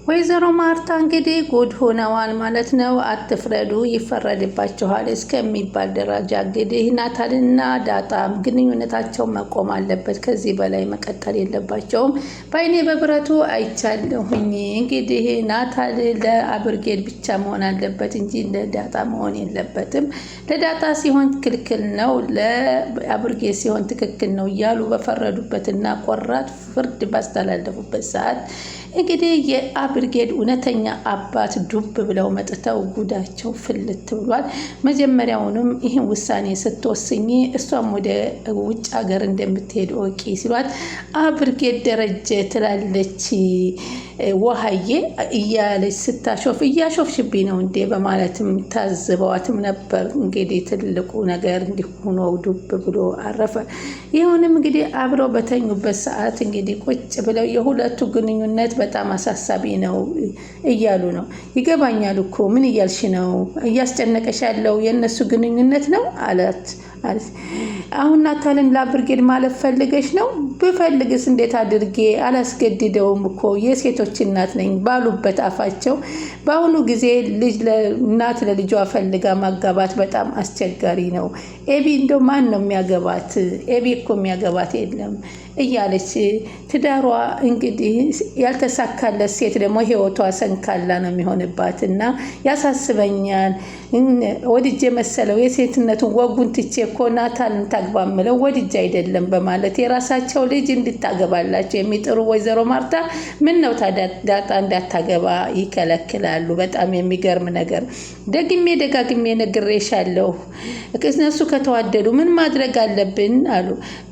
ወይዘሮ ማርታ እንግዲህ ጉድ ሆነዋል ማለት ነው። አትፍረዱ ይፈረድባችኋል እስከሚባል ደረጃ እንግዲህ ናታልና ዳጣ ግንኙነታቸው መቆም አለበት። ከዚህ በላይ መቀጠል የለባቸውም። በአይኔ በብረቱ አይቻለሁኝ። እንግዲህ ናታል ለአብርጌድ ብቻ መሆን አለበት እንጂ ለዳጣ መሆን የለበትም። ለዳጣ ሲሆን ትክክል ነው፣ ለአብርጌድ ሲሆን ትክክል ነው እያሉ በፈረዱበትና ቆራጥ ፍርድ ባስተላለፉበት ሰዓት እንግዲህ የአብርጌድ እውነተኛ አባት ዱብ ብለው መጥተው ጉዳቸው ፍልት ብሏል። መጀመሪያውንም ይህን ውሳኔ ስትወስኝ እሷም ወደ ውጭ ሀገር እንደምትሄድ ወቂ ሲሏት አብርጌድ ደረጀ ትላለች ውሃዬ እያለች ስታሾፍ እያሾፍሽብኝ ነው እንዴ በማለትም ታዝበዋትም ነበር። እንግዲህ ትልቁ ነገር እንዲሆኖ ዱብ ብሎ አረፈ። ይሁንም እንግዲህ አብረው በተኙበት ሰዓት እንግዲህ ቁጭ ብለው የሁለቱ ግንኙነት በጣም አሳሳቢ ነው እያሉ ነው። ይገባኛል እኮ ምን እያልሽ ነው? እያስጨነቀሽ ያለው የእነሱ ግንኙነት ነው አላት። አሁን ናታልን ለአብርጌድ ማለት ፈልገሽ ነው? ብፈልግስ እንዴት አድርጌ አላስገድደውም እኮ የሴቶች እናት ነኝ ባሉበት አፋቸው። በአሁኑ ጊዜ ልጅ እናት ለልጇ ፈልጋ ማጋባት በጣም አስቸጋሪ ነው። ኤቢ እንደው ማን ነው የሚያገባት? ኤቢ እኮ የሚያገባት የለም እያለች ትዳሯ እንግዲህ ያልተሳካለት ሴት ደግሞ ህይወቷ ሰንካላ ነው የሚሆንባት እና ያሳስበኛል። ወድጄ መሰለው የሴትነቱን ወጉን ትቼ እኮ ናታልን ታግባምለው ወድጄ አይደለም በማለት የራሳቸው ልጅ እንድታገባላቸው የሚጥሩ ወይዘሮ ማርታ ምን ነው ዳጣ እንዳታገባ ይከለክላሉ። በጣም የሚገርም ነገር። ደግሜ ደጋግሜ ነግሬሻለሁ። እነሱ ከተዋደዱ ምን ማድረግ አለብን አሉ።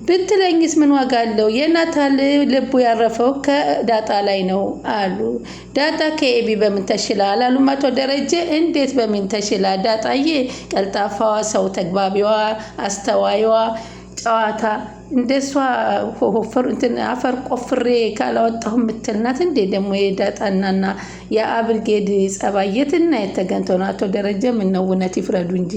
ብትለኝስ ምን ዋጋ አለው? የናታል ልቡ ያረፈው ከዳጣ ላይ ነው አሉ። ዳጣ ከኤቢ በምን ተሽላ አላሉ አቶ ደረጀ። እንዴት በምን ተሽላ? ዳጣዬ ቀልጣፋዋ፣ ሰው ተግባቢዋ፣ አስተዋይዋ፣ ጨዋታ እንደሷ አፈር ቆፍሬ ካላወጣሁ የምትልናት እንዴ? ደግሞ የዳጣናና የአብርጌድ ጸባይ የትና የተገንተው ነው? አቶ ደረጀ ምን ነው እውነት ይፍረዱ እንጂ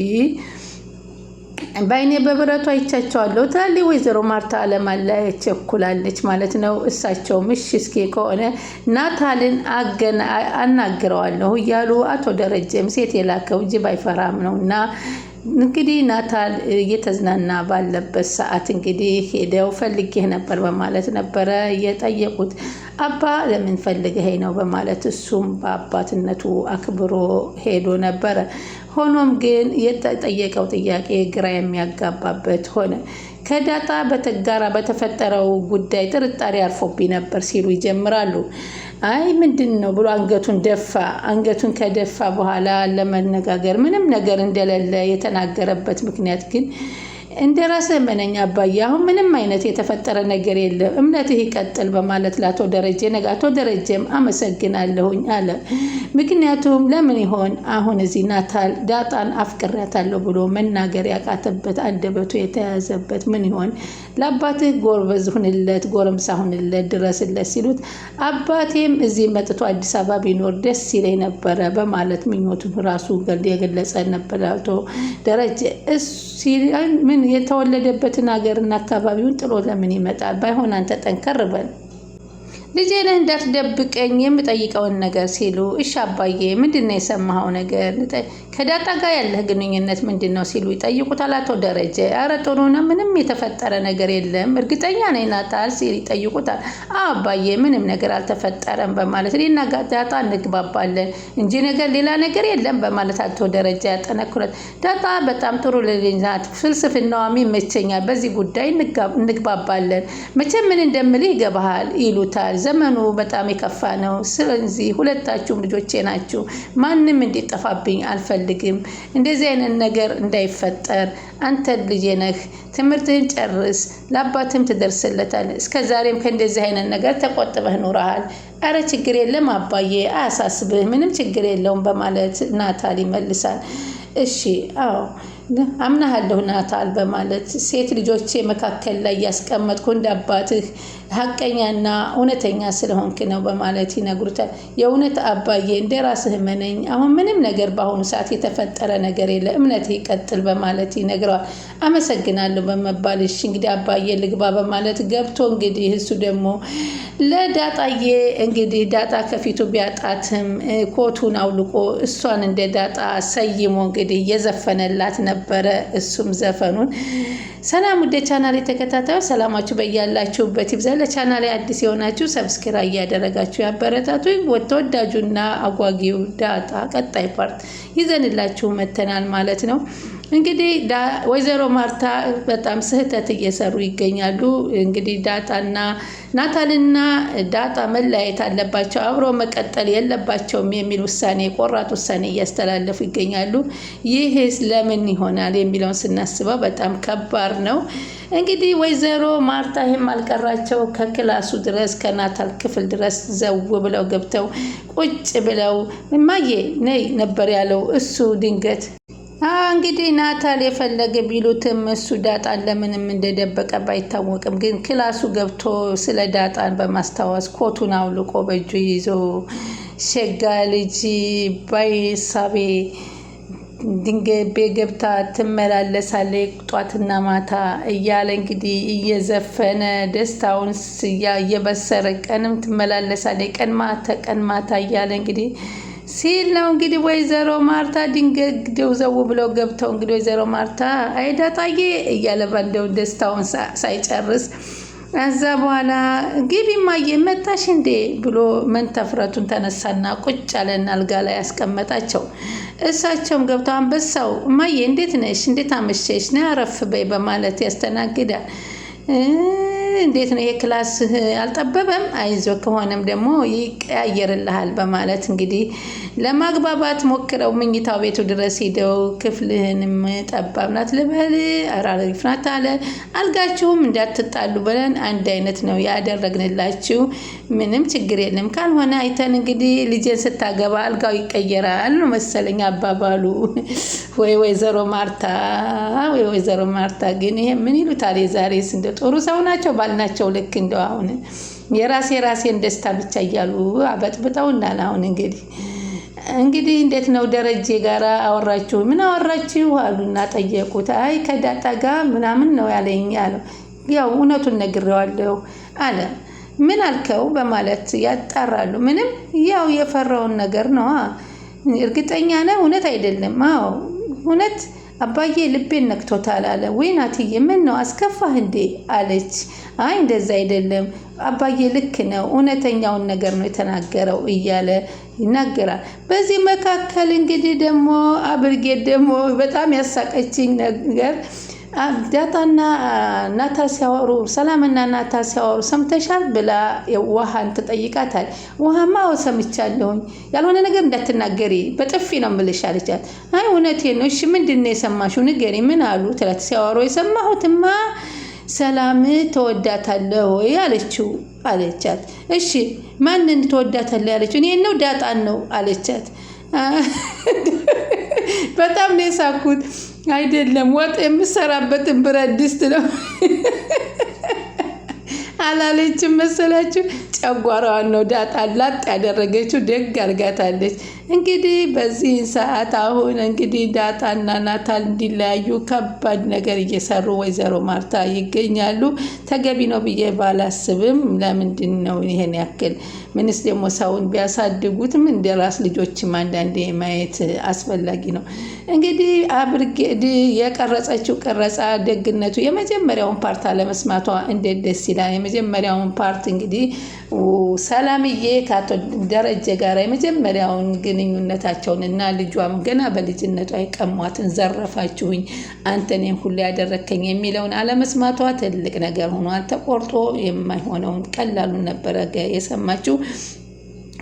በአይኔ በብረቱ አይቻቸዋለሁ ትላለች ወይዘሮ ማርታ። አለማላይ ቸኩላለች ማለት ነው። እሳቸው ምሽ እስኪ ከሆነ ናታልን አናግረዋለሁ እያሉ አቶ ደረጀም ሴት የላከው ጅብ አይፈራም ነው እና እንግዲህ ናታል እየተዝናና ባለበት ሰዓት እንግዲህ ሄደው ፈልጌህ ነበር በማለት ነበረ የጠየቁት። አባ ለምን ፈልገኸኝ ነው በማለት እሱም በአባትነቱ አክብሮ ሄዶ ነበረ። ሆኖም ግን የተጠየቀው ጥያቄ ግራ የሚያጋባበት ሆነ። ከዳጣ በተጋራ በተፈጠረው ጉዳይ ጥርጣሬ አርፎብኝ ነበር ሲሉ ይጀምራሉ። አይ ምንድን ነው ብሎ አንገቱን ደፋ። አንገቱን ከደፋ በኋላ ለመነጋገር ምንም ነገር እንደሌለ የተናገረበት ምክንያት ግን እንደ ራስህ መነኛ አባዬ፣ አሁን ምንም አይነት የተፈጠረ ነገር የለም፣ እምነትህ ይቀጥል በማለት ለአቶ ደረጀ አቶ ደረጀም አመሰግናለሁኝ አለ። ምክንያቱም ለምን ይሆን አሁን እዚህ ናታል ዳጣን አፍቅሬያታለሁ ብሎ መናገር ያቃተበት አንደበቱ የተያዘበት ምን ይሆን? ለአባትህ ጎርበዝ ሁንለት፣ ጎረምሳ ሁንለት፣ ድረስለት ሲሉት አባቴም እዚህ መጥቶ አዲስ አበባ ቢኖር ደስ ይለኝ ነበረ በማለት ምኞቱን ራሱ የገለጸ ነበር አቶ ደረጀ። ምን የተወለደበትን ሀገርና አካባቢውን ጥሎ ለምን ይመጣል? ባይሆን አንተ ጠንከር በል ልጄ ነህ እንዳትደብቀኝ የምጠይቀውን ነገር ሲሉ እሺ አባዬ ምንድነው የሰማኸው ነገር? ከዳጣ ጋር ያለህ ግንኙነት ምንድነው ሲሉ ይጠይቁታል አቶ ደረጀ። ኧረ ጥሩ ነው፣ ምንም የተፈጠረ ነገር የለም እርግጠኛ ነኝ ናታል ሲል ይጠይቁታል። አባዬ ምንም ነገር አልተፈጠረም በማለት እኔና ዳጣ እንግባባለን እንጂ ነገር ሌላ ነገር የለም በማለት አቶ ደረጀ ያጠነክራል። ዳጣ በጣም ጥሩ ልጅ ናት፣ ፍልስፍናዋም ይመቸኛል፣ በዚህ ጉዳይ እንግባባለን፣ መቼም ምን እንደምልህ ይገባሃል ይሉታል። ዘመኑ በጣም የከፋ ነው። ስለዚህ ሁለታችሁም ልጆቼ ናችሁ። ማንም እንዲጠፋብኝ አልፈልግም። እንደዚህ አይነት ነገር እንዳይፈጠር አንተ ልጄ ነህ፣ ትምህርትህን ጨርስ፣ ለአባትም ትደርስለታል። እስከዛሬም ከእንደዚህ አይነት ነገር ተቆጥበህ ኖረሃል። አረ ችግር የለም አባዬ አያሳስብህ፣ ምንም ችግር የለውም በማለት ናታል ይመልሳል። እሺ አዎ አምናሃለሁ ናታል በማለት ሴት ልጆቼ መካከል ላይ ያስቀመጥኩ እንደ አባትህ ሀቀኛና እውነተኛ ስለሆንክ ነው በማለት ይነግሩታል። የእውነት አባዬ እንደ ራስህ መነኝ፣ አሁን ምንም ነገር በአሁኑ ሰዓት የተፈጠረ ነገር የለ፣ እምነትህ ይቀጥል በማለት ይነግረዋል። አመሰግናለሁ በመባልሽ እንግዲህ አባዬ ልግባ በማለት ገብቶ እንግዲህ እሱ ደግሞ ለዳጣዬ እንግዲህ ዳጣ ከፊቱ ቢያጣትም ኮቱን አውልቆ እሷን እንደ ዳጣ ሰይሞ እንግዲህ እየዘፈነላት ነበረ። እሱም ዘፈኑን ሰላም ወደ ቻናሌ ተከታታዮች ሰላማችሁ በያላችሁበት ይብዛ። ለቻናሌ አዲስ የሆናችሁ ሰብስክራይብ እያደረጋችሁ ያበረታቱኝ። ተወዳጁና አጓጊው ዳጣ ቀጣይ ፓርት ይዘንላችሁ መተናል ማለት ነው። እንግዲህ ወይዘሮ ማርታ በጣም ስህተት እየሰሩ ይገኛሉ። እንግዲህ ዳጣና ናታልና ዳጣ መለያየት አለባቸው፣ አብሮ መቀጠል የለባቸውም የሚል ውሳኔ ቆራጥ ውሳኔ እያስተላለፉ ይገኛሉ። ይህስ ለምን ይሆናል የሚለውን ስናስበው በጣም ከባድ ነው። እንግዲህ ወይዘሮ ማርታ ይህም አልቀራቸው ከክላሱ ድረስ ከናታል ክፍል ድረስ ዘው ብለው ገብተው ቁጭ ብለው እማዬ ነይ ነበር ያለው። እሱ ድንገት እንግዲህ ናታል የፈለገ ቢሉትም እሱ ዳጣን ለምንም እንደደበቀ ባይታወቅም ግን ክላሱ ገብቶ ስለ ዳጣን በማስታወስ ኮቱን አውልቆ በእጁ ይዞ ሸጋ ልጅ ባይሳቤ ድንገት ገብታ ትመላለሳለች ጧትና ማታ እያለ እንግዲህ እየዘፈነ ደስታውን እየበሰረ ቀንም ትመላለሳለች ቀን ማታ እያለ እንግዲህ ሲል ነው። እንግዲህ ወይዘሮ ማርታ ድንገት ዘው ብለው ገብተው እንግዲህ ወይዘሮ ማርታ አይዳጣዬ እያለ ባንደው ደስታውን ሳይጨርስ እዛ በኋላ ግቢ እማዬ መጣሽ እንዴ ብሎ መንተፍረቱን ተነሳና ቁጭ ያለና አልጋ ላይ ያስቀመጣቸው። እሳቸውም ገብተው አንበሳው እማዬ እንዴት ነሽ? እንዴት አመሸሽ? ና አረፍ በይ በማለት ያስተናግዳል። እንዴት ነው የክላስ አልጠበበም? አይዞ ከሆነም ደግሞ ይቀያየርልሃል በማለት እንግዲህ ለማግባባት ሞክረው መኝታው ቤቱ ድረስ ሄደው ክፍልህንም ጠባብ ናት ልበል አሪፍ ናት አለ። አልጋችሁም እንዳትጣሉ ብለን አንድ አይነት ነው ያደረግንላችሁ፣ ምንም ችግር የለም። ካልሆነ አይተን እንግዲህ ልጄን ስታገባ አልጋው ይቀየራል ነው መሰለኝ አባባሉ። ወይ ወይዘሮ ማርታ ግን ይሄ ምን ይሉታል? የዛሬስ እንደ ጥሩ ሰው ናቸው ባልናቸው ልክ እንደው አሁን የራሴን ደስታ ብቻ እያሉ አበጥብጠውናል። አሁን እንግዲህ እንዴት ነው ደረጀ ጋራ አወራችሁ? ምን አወራችሁ አሉና ጠየቁት። አይ ከዳጣ ጋር ምናምን ነው ያለኝ አለው። ያው እውነቱን ነግሬዋለሁ አለ። ምን አልከው በማለት ያጣራሉ። ምንም ያው የፈራውን ነገር ነው። እርግጠኛ ነህ? እውነት አይደለም? አዎ እውነት አባዬ ልቤን ነክቶታል አለ። ወይ ናትዬ ምን ነው አስከፋህ እንዴ አለች። አይ እንደዛ አይደለም አባዬ ልክ ነው፣ እውነተኛውን ነገር ነው የተናገረው እያለ ይናገራል። በዚህ መካከል እንግዲህ ደግሞ አብርጌት ደግሞ በጣም ያሳቀችኝ ነገር ዳጣና ናታል ሲያወሩ ሰላምና ናታል ሲያወሩ ሰምተሻል ብላ ውሃን ትጠይቃታል። ውሃማ ሰምቻለሁኝ፣ ያልሆነ ነገር እንዳትናገሪ በጥፊ ነው የምልሽ አለቻት። አይ እውነቴን ነው። እሺ ምንድን ነው የሰማሽው ንገሪ፣ ምን አሉ ትላት። ሲያወሩ የሰማሁትማ ሰላም ተወዳታለህ ወይ አለቻት። እሺ ማንን ተወዳታለህ ያለችው? እኔን ነው ዳጣን ነው አለቻት። በጣም ነው የሳኩት። አይደለም ወጥ የምሰራበትን ብረት ድስት ነው አላለችም መሰላችሁ? ጨጓራዋን ነው ዳጣ ላጥ ያደረገችው። ደግ አርጋታለች። እንግዲህ በዚህ ሰዓት አሁን እንግዲህ ዳጣና ናታል እንዲለያዩ ከባድ ነገር እየሰሩ ወይዘሮ ማርታ ይገኛሉ። ተገቢ ነው ብዬ ባላስብም ለምንድን ነው ይሄን ያክል? ምንስ ደግሞ ሰውን ቢያሳድጉትም እንደ ራስ ልጆችም አንዳንዴ ማየት አስፈላጊ ነው። እንግዲህ አብርጌድ የቀረጸችው ቀረጻ ደግነቱ የመጀመሪያውን ፓርት አለመስማቷ እንዴት ደስ ይላል። የመጀመሪያውን ፓርት እንግዲህ ሰላምዬ ከአቶ ደረጀ ጋር የመጀመሪያውን ግንኙነታቸውን እና ልጇም ገና በልጅነቷ የቀሟትን ዘረፋችሁኝ አንተ እኔን ሁሉ ያደረከኝ የሚለውን አለመስማቷ ትልቅ ነገር ሆኗል። ተቆርጦ የማይሆነውን ቀላሉን ነበረ የሰማችው።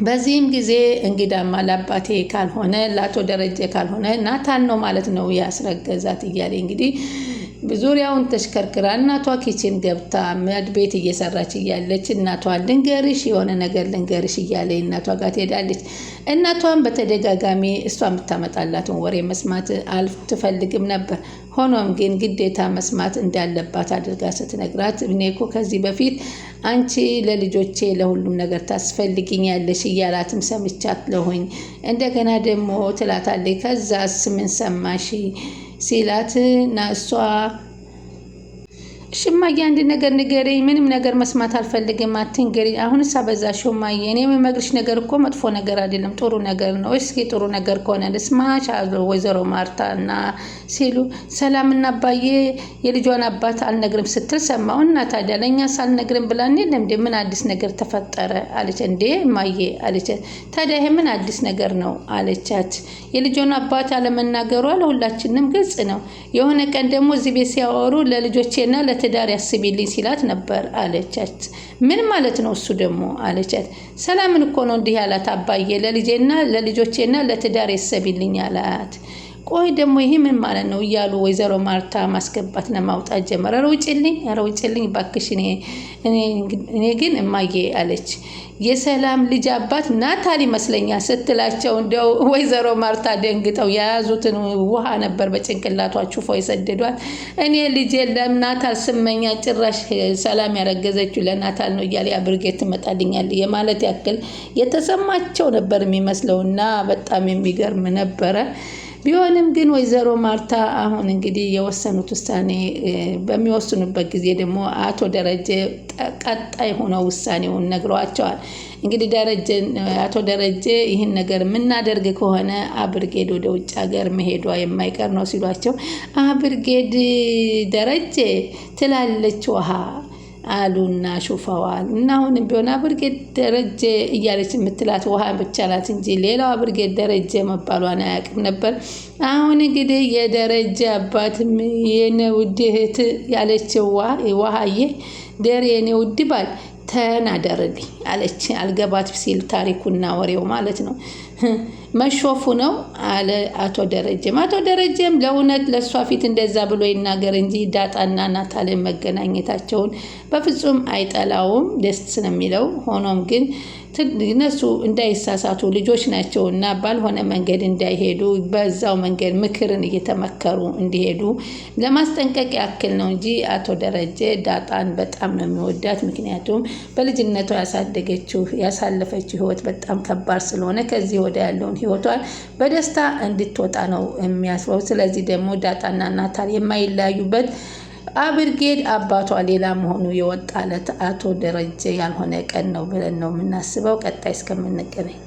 በዚህም ጊዜ እንግዳማ ለአባቴ ካልሆነ ለአቶ ደረጀ ካልሆነ ናታን ነው ማለት ነው ያስረገዛት እያለ እንግዲህ ዙሪያውን ተሽከርክራ እናቷ ኪችን ገብታ መድ ቤት እየሰራች እያለች እናቷ ልንገርሽ የሆነ ነገር ልንገርሽ እያለ እናቷ ጋር ትሄዳለች። እናቷን በተደጋጋሚ እሷ የምታመጣላትን ወሬ መስማት አልትፈልግም ነበር። ሆኖም ግን ግዴታ መስማት እንዳለባት አድርጋ ስትነግራት እኔ እኮ ከዚህ በፊት አንቺ ለልጆቼ ለሁሉም ነገር ታስፈልጊኛለሽ እያላትም ሰምቻለሁኝ። እንደገና ደግሞ ትላታለች። ከዛስ ምን ሰማሽ ሲላት ና እሷ ሽማዬ አንድ ነገር ንገሪኝ፣ ምንም ነገር መስማት አልፈልግም፣ አትንገሪኝ። አሁንስ አበዛሽው እማዬ፣ እኔ የምነግርሽ ነገር እኮ መጥፎ ነገር አይደለም፣ ጥሩ ነገር ነው። እስኪ ጥሩ ነገር ከሆነ ልስማሽ አሉ ወይዘሮ ማርታ እና ሲሉ ሰላምና አባዬ የልጇን አባት አልነግርም ስትል ሰማሁ እና ታዲያ ለእኛስ አልነግርም ብላ የለም እንዴ? ምን አዲስ ነገር ተፈጠረ አለች። እንዴ እማዬ አለች። ታዲያ ይሄ ምን አዲስ ነገር ነው አለቻት። የልጇን አባት አለመናገሯ ለሁላችንም ግልጽ ነው። የሆነ ቀን ደግሞ እዚህ ቤት ሲያወሩ ለልጆቼና ለትዳር ያስቢልኝ ሲላት ነበር አለቻት። ምን ማለት ነው እሱ ደግሞ አለቻት። ሰላምን እኮ ነው እንዲህ ያላት አባዬ ለልጄና ለልጆቼና ለትዳር ያስቢልኝ አላት። ቆይ ደግሞ ይሄ ምን ማለት ነው እያሉ ወይዘሮ ማርታ ማስገባትና ማውጣት ጀመረ። ኧረ ውጭልኝ ባክሽ፣ እኔ ግን እማዬ አለች። የሰላም ልጅ አባት ናታል ይመስለኛል ስትላቸው እንደው ወይዘሮ ማርታ ደንግጠው የያዙትን ውሃ ነበር በጭንቅላቷ ቹፎ የሰደዷት። እኔ ልጄ ለናታል ስመኛ ጭራሽ ሰላም ያረገዘችው ለናታል ነው እያለ ብርጌት ትመጣልኛል የማለት ያክል የተሰማቸው ነበር የሚመስለውና በጣም የሚገርም ነበረ። ቢሆንም ግን ወይዘሮ ማርታ አሁን እንግዲህ የወሰኑት ውሳኔ በሚወስኑበት ጊዜ ደግሞ አቶ ደረጀ ቀጣይ ሆነው ውሳኔውን ነግረዋቸዋል። እንግዲህ አቶ ደረጀ ይህን ነገር የምናደርግ ከሆነ አብርጌድ ወደ ውጭ ሀገር መሄዷ የማይቀር ነው ሲሏቸው፣ አብርጌድ ደረጀ ትላለች ውሃ አሉና ሹፈዋል። እና አሁንም ቢሆን አብርጌድ ደረጀ እያለች የምትላት ውሃ ብቻ ናት እንጂ ሌላው አብርጌድ ደረጀ መባሏን አያውቅም ነበር። አሁን እንግዲህ የደረጀ አባትም የኔ ውድ እህት ያለችው ውሃዬ ደሬ የኔ ውድ ባል ተናደርልኝ አለች። አልገባት ሲል ታሪኩና ወሬው ማለት ነው። መሾፉ ነው አለ አቶ ደረጀም። አቶ ደረጀም ለእውነት ለእሷ ፊት እንደዛ ብሎ ይናገር እንጂ ዳጣና ናታልን መገናኘታቸውን በፍጹም አይጠላውም፣ ደስ ነው የሚለው። ሆኖም ግን እነሱ እንዳይሳሳቱ ልጆች ናቸውና ባልሆነ መንገድ እንዳይሄዱ በዛው መንገድ ምክርን እየተመከሩ እንዲሄዱ ለማስጠንቀቅ ያክል ነው እንጂ አቶ ደረጀ ዳጣን በጣም ነው የሚወዳት። ምክንያቱም በልጅነቷ ያሳለፈችው ህይወት በጣም ከባድ ስለሆነ ከዚህ ወደ ያለውን ህይወቷን በደስታ እንድትወጣ ነው የሚያስበው። ስለዚህ ደግሞ ዳጣና ናታል የማይለያዩበት አብርጌድ አባቷ ሌላ መሆኑ የወጣለት አቶ ደረጀ ያልሆነ ቀን ነው ብለን ነው የምናስበው። ቀጣይ እስከምንገናኝ